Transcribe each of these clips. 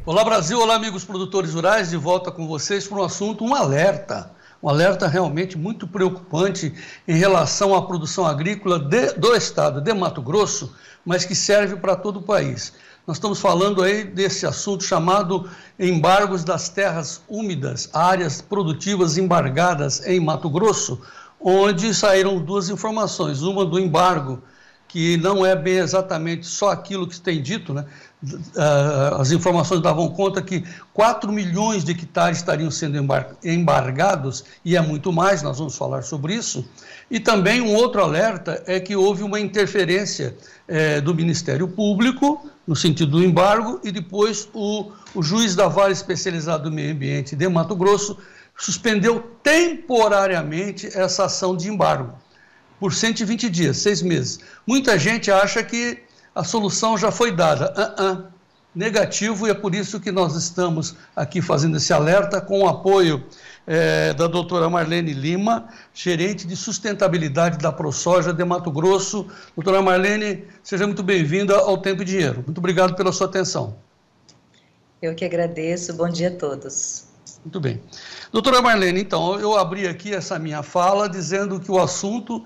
Olá Brasil, olá amigos produtores rurais, de volta com vocês para um assunto, um alerta realmente muito preocupante em relação à produção agrícola do estado de Mato Grosso, mas que serve para todo o país. Nós estamos falando aí desse assunto chamado embargos das terras úmidas, áreas produtivas embargadas em Mato Grosso, onde saíram duas informações, uma do embargo, que não é bem exatamente só aquilo que se tem dito, né? As informações davam conta que 4 milhões de hectares estariam sendo embargados, e é muito mais, nós vamos falar sobre isso. E também um outro alerta é que houve uma interferência do Ministério Público, no sentido do embargo, e depois o juiz da Vara Especializada do Meio Ambiente de Mato Grosso suspendeu temporariamente essa ação de embargo, por 120 dias, 6 meses. Muita gente acha que a solução já foi dada. Negativo, e é por isso que nós estamos aqui fazendo esse alerta com o apoio da doutora Marlene Lima, gerente de sustentabilidade da ProSoja de Mato Grosso. Doutora Marlene, seja muito bem-vinda ao Tempo e Dinheiro. Muito obrigado pela sua atenção. Eu que agradeço. Bom dia a todos. Muito bem. Doutora Marlene, então, eu abri aqui essa minha fala dizendo que o assunto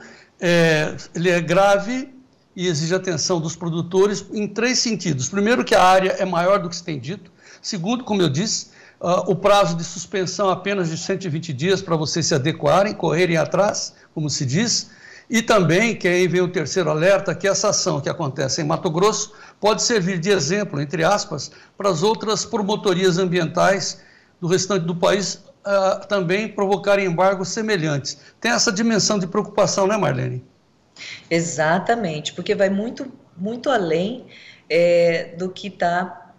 ele é grave e exige atenção dos produtores em 3 sentidos. Primeiro, que a área é maior do que se tem dito. Segundo, como eu disse, o prazo de suspensão apenas de 120 dias para vocês se adequarem, correrem atrás, como se diz. E também, que aí vem o terceiro alerta, que essa ação que acontece em Mato Grosso pode servir de exemplo, entre aspas, para as outras promotorias ambientais do restante do país também provocarem embargos semelhantes. Tem essa dimensão de preocupação, né, Marlene? Exatamente, porque vai muito, muito além do que está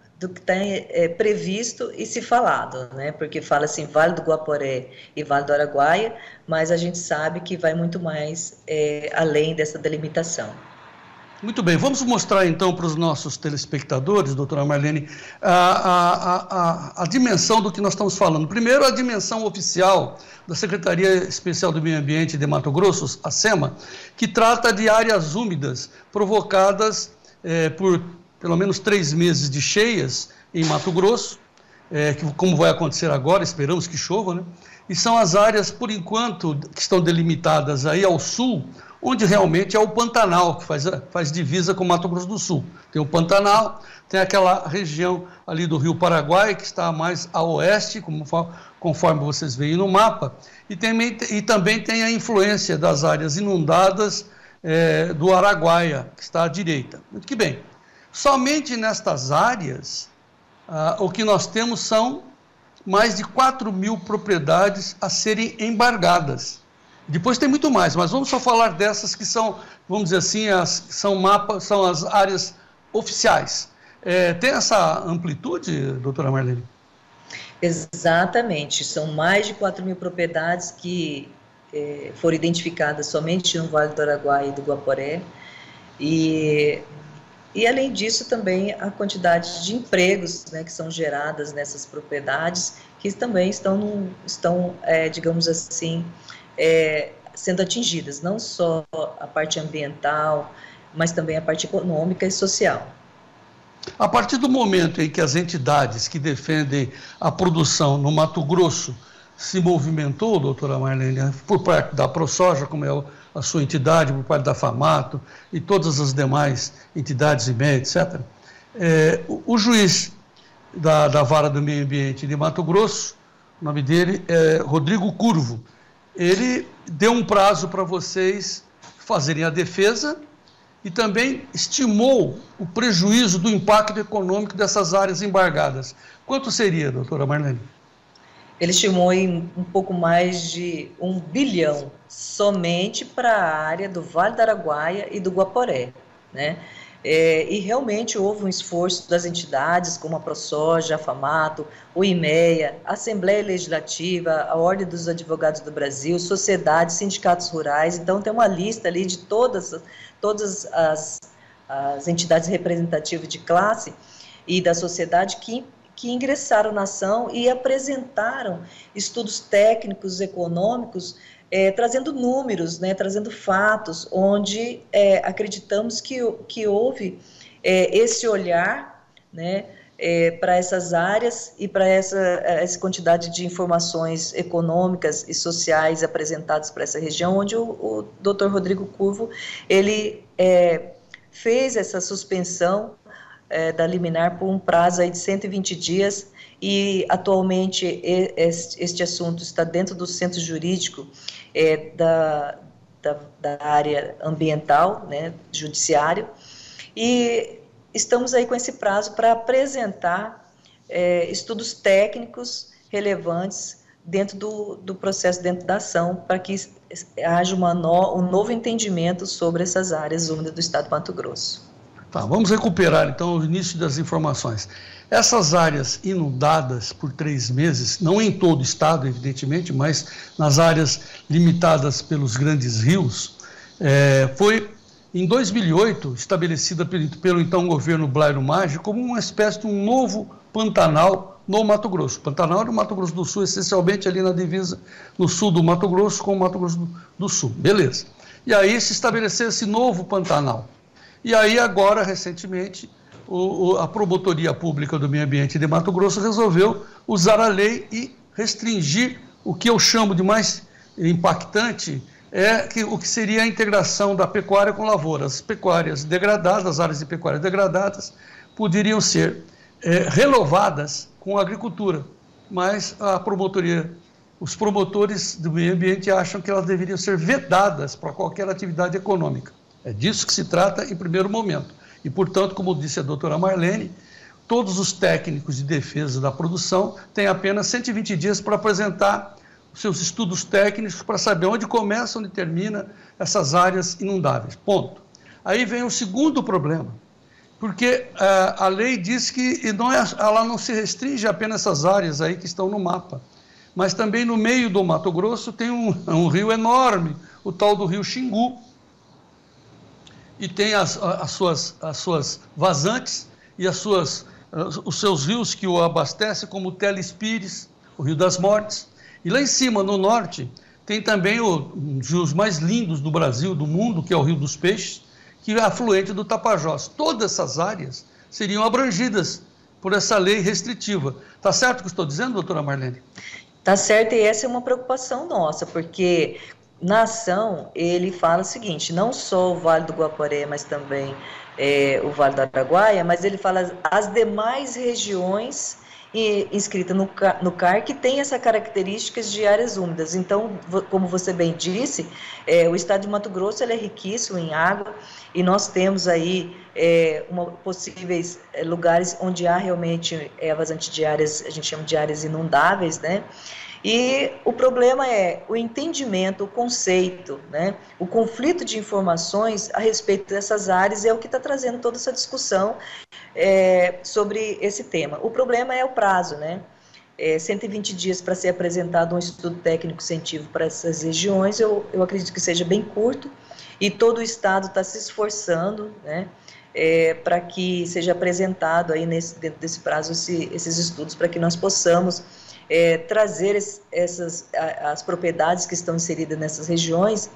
previsto e se falado, né? Porque fala assim, Vale do Guaporé e Vale do Araguaia, mas a gente sabe que vai muito mais além dessa delimitação. Muito bem, vamos mostrar então para os nossos telespectadores, doutora Marlene, a dimensão do que nós estamos falando. Primeiro, a dimensão oficial da Secretaria Especial do Meio Ambiente de Mato Grosso, a SEMA, que trata de áreas úmidas provocadas por pelo menos 3 meses de cheias em Mato Grosso, como vai acontecer agora, esperamos que chova, né? E são as áreas, por enquanto, que estão delimitadas aí ao sul, onde realmente é o Pantanal, que faz divisa com o Mato Grosso do Sul. Tem o Pantanal, tem aquela região ali do Rio Paraguai, que está mais a oeste, conforme vocês veem no mapa, e também tem a influência das áreas inundadas do Araguaia, que está à direita. Muito que bem. Somente nestas áreas, o que nós temos são mais de 4 mil propriedades a serem embargadas. Depois tem muito mais, mas vamos só falar dessas que são, vamos dizer assim, são as áreas oficiais. Tem essa amplitude, doutora Marlene? Exatamente, são mais de 4 mil propriedades que foram identificadas somente no Vale do Araguaia e do Guaporé, e além disso também a quantidade de empregos, né, que são geradas nessas propriedades, que também estão digamos assim, sendo atingidas, não só a parte ambiental, mas também a parte econômica e social. A partir do momento em que as entidades que defendem a produção no Mato Grosso se movimentou, doutora Marlene, por parte da ProSoja, como é a sua entidade, por parte da FAMATO e todas as demais entidades e etc., o juiz da Vara do Meio Ambiente de Mato Grosso, o nome dele é Rodrigo Curvo, ele deu um prazo para vocês fazerem a defesa e também estimou o prejuízo do impacto econômico dessas áreas embargadas. Quanto seria, doutora Marlene? Ele estimou em um pouco mais de 1 bilhão somente para a área do Vale do Araguaia e do Guaporé, né? E realmente houve um esforço das entidades como a ProSoja, a FAMATO, o IMEA, a Assembleia Legislativa, a Ordem dos Advogados do Brasil, sociedades, sindicatos rurais. Então tem uma lista ali de todas as entidades representativas de classe e da sociedade que ingressaram na ação e apresentaram estudos técnicos, econômicos, trazendo números, né, trazendo fatos, onde acreditamos que houve esse olhar, né, para essas áreas e para essa quantidade de informações econômicas e sociais apresentadas para essa região, onde o Dr. Rodrigo Curvo, ele fez essa suspensão da liminar por um prazo aí de 120 dias, e atualmente este assunto está dentro do centro jurídico da área ambiental, né, judiciário, e estamos aí com esse prazo para apresentar estudos técnicos relevantes dentro do processo, dentro da ação, para que haja um novo entendimento sobre essas áreas úmidas do estado do Mato Grosso. Tá, vamos recuperar então o início das informações. Essas áreas inundadas por 3 meses, não em todo o estado, evidentemente, mas nas áreas limitadas pelos grandes rios, foi em 2008 estabelecida pelo então governo Blairo Maggi como uma espécie de um novo Pantanal no Mato Grosso. Pantanal do Mato Grosso do Sul, essencialmente ali na divisa no sul do Mato Grosso com o Mato Grosso do Sul. Beleza. E aí se estabeleceu esse novo Pantanal. E aí agora, recentemente, a Promotoria Pública do Meio Ambiente de Mato Grosso resolveu usar a lei e restringir o que eu chamo de mais impactante, o que seria a integração da pecuária com lavoura. As pecuárias degradadas, as áreas de pecuária degradadas, poderiam ser renovadas com a agricultura, mas os promotores do meio ambiente acham que elas deveriam ser vedadas para qualquer atividade econômica. É disso que se trata em primeiro momento. E, portanto, como disse a doutora Marlene, todos os técnicos de defesa da produção têm apenas 120 dias para apresentar os seus estudos técnicos para saber onde começa, onde termina essas áreas inundáveis. Ponto. Aí vem o segundo problema, porque a lei diz que ela não se restringe apenas a essas áreas aí que estão no mapa, mas também no meio do Mato Grosso tem um rio enorme, o tal do rio Xingu, e tem as suas vazantes e os seus rios que o abastecem, como o Telespires, o Rio das Mortes. E lá em cima, no norte, tem também um dos rios mais lindos do Brasil, do mundo, que é o Rio dos Peixes, que é afluente do Tapajós. Todas essas áreas seriam abrangidas por essa lei restritiva. Está certo o que estou dizendo, doutora Marlene? Está certo, e essa é uma preocupação nossa, porque na ação ele fala o seguinte: não só o Vale do Guaporé, mas também o Vale do Araguaia, mas ele fala as demais regiões inscritas no CAR que tem essa características de áreas úmidas. Então, como você bem disse, o estado de Mato Grosso ele é riquíssimo em água, e nós temos aí possíveis lugares onde há realmente a vazante de áreas, a gente chama de áreas inundáveis, né? E o problema é o entendimento, o conceito, né? O conflito de informações a respeito dessas áreas é o que está trazendo toda essa discussão sobre esse tema. O problema é o prazo, né? 120 dias para ser apresentado um estudo técnico-científico para essas regiões, eu acredito que seja bem curto, e todo o Estado está se esforçando, né? Para que seja apresentado aí dentro desse prazo esses estudos, para que nós possamos trazer as propriedades que estão inseridas nessas regiões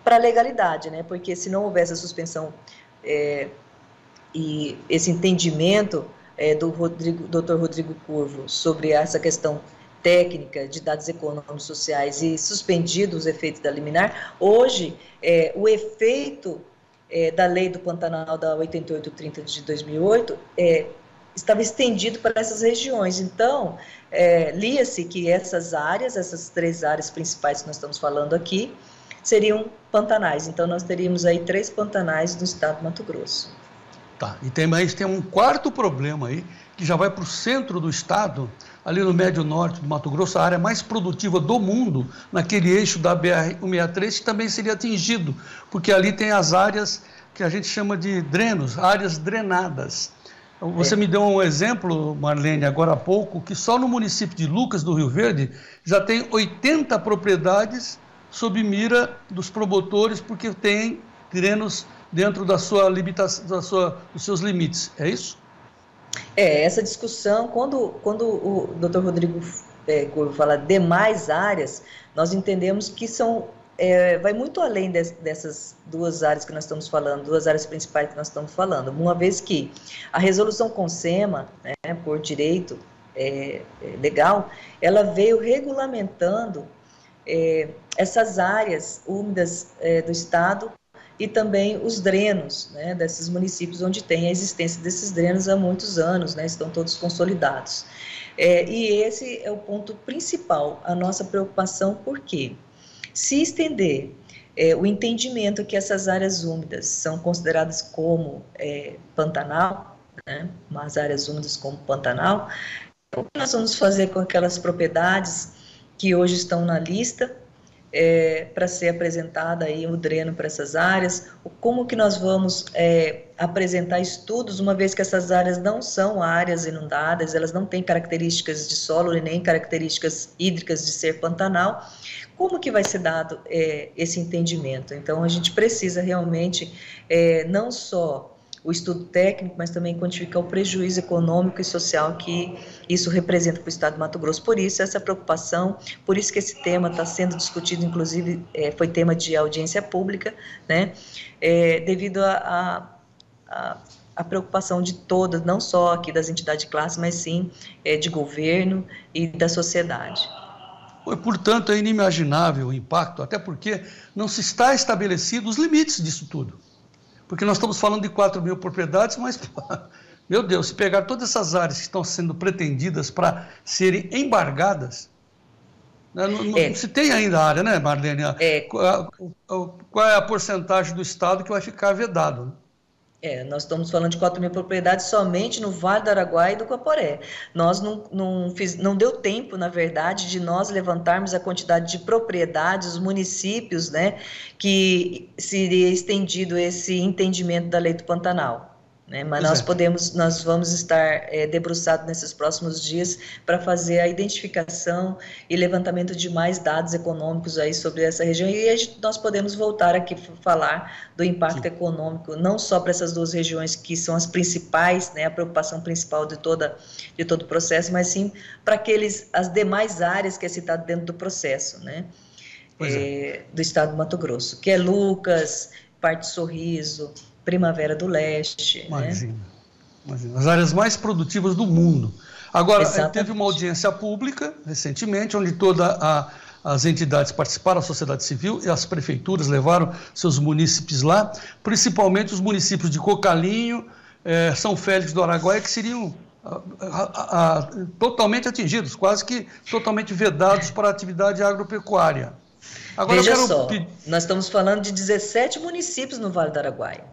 para a legalidade, né? Porque se não houver essa suspensão e esse entendimento do Dr. Rodrigo Curvo sobre essa questão técnica de dados econômicos sociais e suspendido os efeitos da liminar, hoje o efeito da lei do Pantanal da 8830 de 2008 estava estendido para essas regiões. Então, lia-se que essas 3 áreas principais que nós estamos falando aqui, seriam pantanais. Então, nós teríamos aí 3 pantanais no estado do Mato Grosso. Tá, e tem um quarto problema aí, que já vai para o centro do estado, ali no médio norte do Mato Grosso, a área mais produtiva do mundo, naquele eixo da BR-163, que também seria atingido, porque ali tem as áreas que a gente chama de drenos, áreas drenadas. Você me deu um exemplo, Marlene, agora há pouco, que só no município de Lucas do Rio Verde já tem 80 propriedades sob mira dos promotores, porque tem drenos dentro da sua limitação, dos seus limites. É isso? Essa discussão, quando o Dr. Rodrigo Curvo fala demais áreas, nós entendemos que são vai muito além dessas duas áreas que nós estamos falando, duas áreas principais que nós estamos falando, uma vez que a resolução CONSEMA, né, por direito legal, ela veio regulamentando essas áreas úmidas do estado e também os drenos, né, desses municípios onde tem a existência desses drenos há muitos anos, né, estão todos consolidados. E esse é o ponto principal, a nossa preocupação, porque se estender o entendimento que essas áreas úmidas são consideradas como Pantanal, né, umas áreas úmidas como Pantanal, o que nós vamos fazer com aquelas propriedades que hoje estão na lista para ser apresentada aí o dreno para essas áreas, como que nós vamos apresentar estudos, uma vez que essas áreas não são áreas inundadas, elas não têm características de solo e nem características hídricas de ser Pantanal, como que vai ser dado esse entendimento? Então, a gente precisa realmente não só o estudo técnico, mas também quantificar o prejuízo econômico e social que isso representa para o estado do Mato Grosso. Por isso, essa preocupação, por isso que esse tema está sendo discutido, inclusive, foi tema de audiência pública, né, devido à preocupação de todas, não só aqui das entidades de classe, mas sim de governo e da sociedade. Portanto, é inimaginável o impacto, até porque não se está estabelecido os limites disso tudo. Porque nós estamos falando de 4.000 propriedades, mas, meu Deus, se pegar todas essas áreas que estão sendo pretendidas para serem embargadas, né, não se tem ainda a área, né, Marlene? Qual é a porcentagem do estado que vai ficar vedado, né? Nós estamos falando de 4.000 propriedades somente no Vale do Araguaia e do Guaporé. Nós não deu tempo, na verdade, de nós levantarmos a quantidade de propriedades, os municípios, né, que seria estendido esse entendimento da Lei do Pantanal. Né, mas nós vamos estar debruçados nesses próximos dias para fazer a identificação e levantamento de mais dados econômicos aí sobre essa região, e nós podemos voltar aqui falar do impacto econômico, não só para essas duas regiões que são as principais, né, a preocupação principal de todo o processo, mas sim para as demais áreas que é citado dentro do processo, né, do estado do Mato Grosso, que é Lucas, Parque Sorriso, Primavera do Leste. Imagina, as áreas mais produtivas do mundo. Agora, teve uma audiência pública, recentemente, onde todas as entidades participaram, a sociedade civil e as prefeituras levaram seus munícipes lá, principalmente os municípios de Cocalinho, São Félix do Araguaia, que seriam totalmente atingidos, quase que totalmente vedados para a atividade agropecuária. Agora, veja só, nós estamos falando de 17 municípios no Vale do Araguaia.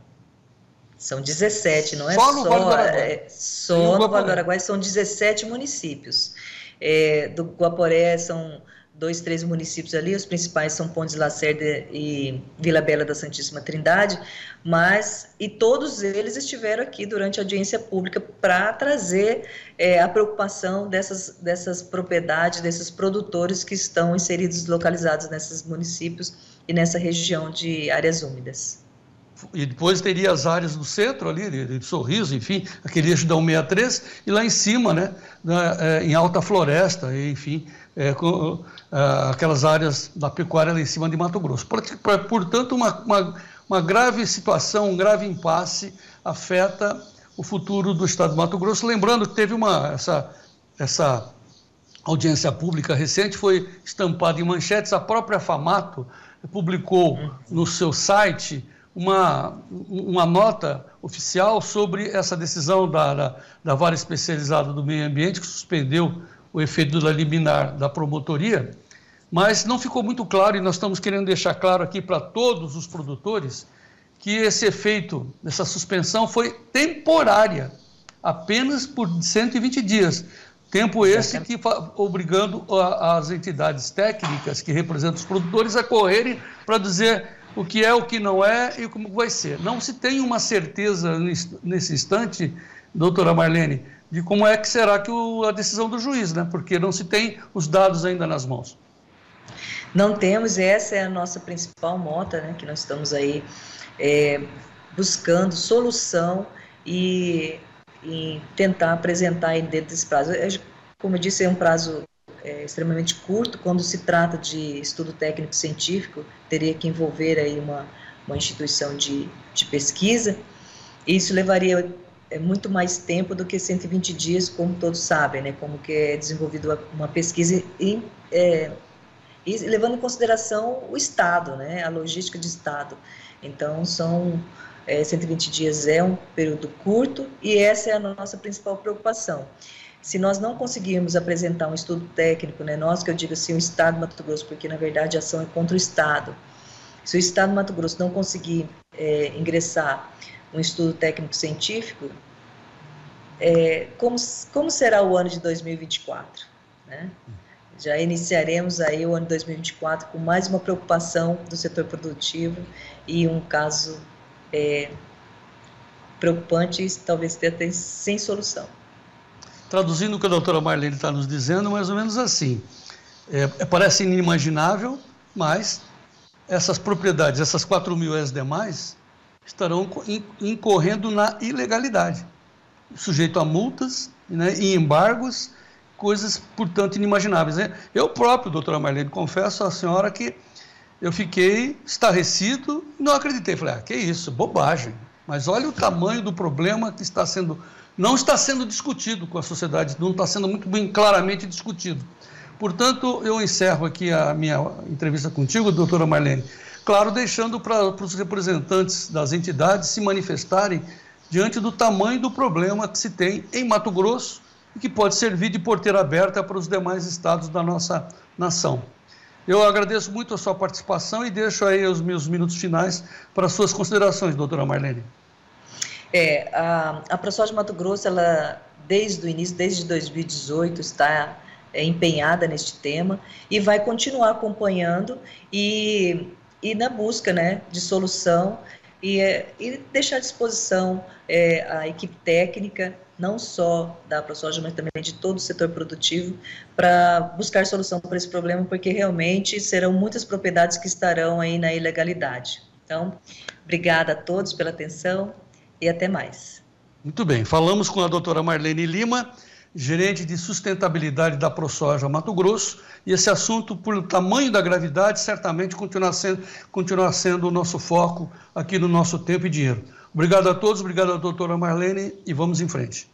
São 17, não é só no Vale do Araguaia. Só no Vale do Araguaia são 17 municípios. Do Guaporé são 2, 3 municípios ali, os principais são Pontes Lacerda e Vila Bela da Santíssima Trindade, e todos eles estiveram aqui durante a audiência pública para trazer a preocupação dessas propriedades, desses produtores que estão inseridos, localizados nesses municípios e nessa região de áreas úmidas. E depois teria as áreas do centro ali, de Sorriso, enfim, aquele eixo da 163, e lá em cima, né, em alta floresta, enfim, aquelas áreas da pecuária lá em cima de Mato Grosso. Portanto, uma grave situação, um grave impasse afeta o futuro do estado de Mato Grosso. Lembrando que teve essa audiência pública recente, foi estampada em manchetes, a própria FAMATO publicou no seu site uma nota oficial sobre essa decisão da Vara Especializada do Meio Ambiente, que suspendeu o efeito da liminar da promotoria, mas não ficou muito claro, e nós estamos querendo deixar claro aqui para todos os produtores, que esse efeito, essa suspensão foi temporária, apenas por 120 dias. Tempo esse que obrigando as entidades técnicas que representam os produtores a correrem para dizer o que é, o que não é e como vai ser. Não se tem uma certeza nesse instante, doutora Marlene, de como é que será a decisão do juiz, né? Porque não se tem os dados ainda nas mãos. Não temos, essa é a nossa principal mota, né? Que nós estamos aí buscando solução e tentar apresentar aí dentro desse prazo. Como eu disse, é um prazo extremamente curto. Quando se trata de estudo técnico-científico, teria que envolver aí uma instituição de pesquisa, e isso levaria muito mais tempo do que 120 dias, como todos sabem, né, como que é desenvolvida uma pesquisa e levando em consideração o Estado, né, a logística de Estado. Então, 120 dias é um período curto, e essa é a nossa principal preocupação. Se nós não conseguirmos apresentar um estudo técnico, né, nós, que eu digo assim, o Estado do Mato Grosso, porque na verdade a ação é contra o Estado. Se o Estado do Mato Grosso não conseguir ingressar um estudo técnico-científico, como será o ano de 2024? Né? Já iniciaremos aí o ano de 2024 com mais uma preocupação do setor produtivo e um caso preocupante, talvez até sem solução. Traduzindo o que a doutora Marlene está nos dizendo, mais ou menos assim, parece inimaginável, mas essas propriedades, essas 4.000 e as demais, estarão incorrendo na ilegalidade, sujeito a multas, né, e embargos, coisas, portanto, inimagináveis. Né? Eu próprio, doutora Marlene, confesso à senhora que eu fiquei estarrecido e não acreditei. Falei, que isso, bobagem. Mas olha o tamanho do problema que não está sendo discutido com a sociedade, não está sendo muito bem claramente discutido. Portanto, eu encerro aqui a minha entrevista contigo, doutora Marlene, claro, deixando para os representantes das entidades se manifestarem diante do tamanho do problema que se tem em Mato Grosso e que pode servir de porteira aberta para os demais estados da nossa nação. Eu agradeço muito a sua participação e deixo aí os meus minutos finais para as suas considerações, doutora Marlene. A ProSoja Mato Grosso, ela, desde o início, desde 2018, está empenhada neste tema e vai continuar acompanhando e na busca, né, de solução e deixar à disposição a equipe técnica, não só da ProSoja, mas também de todo o setor produtivo, para buscar solução para esse problema, porque realmente serão muitas propriedades que estarão aí na ilegalidade. Então, obrigada a todos pela atenção e até mais. Muito bem, falamos com a doutora Marlene Lima, gerente de sustentabilidade da ProSoja Mato Grosso, e esse assunto, por tamanho da gravidade, certamente continuará sendo o nosso foco aqui no nosso Tempo e Dinheiro. Obrigado a todos, obrigado à doutora Marlene, e vamos em frente.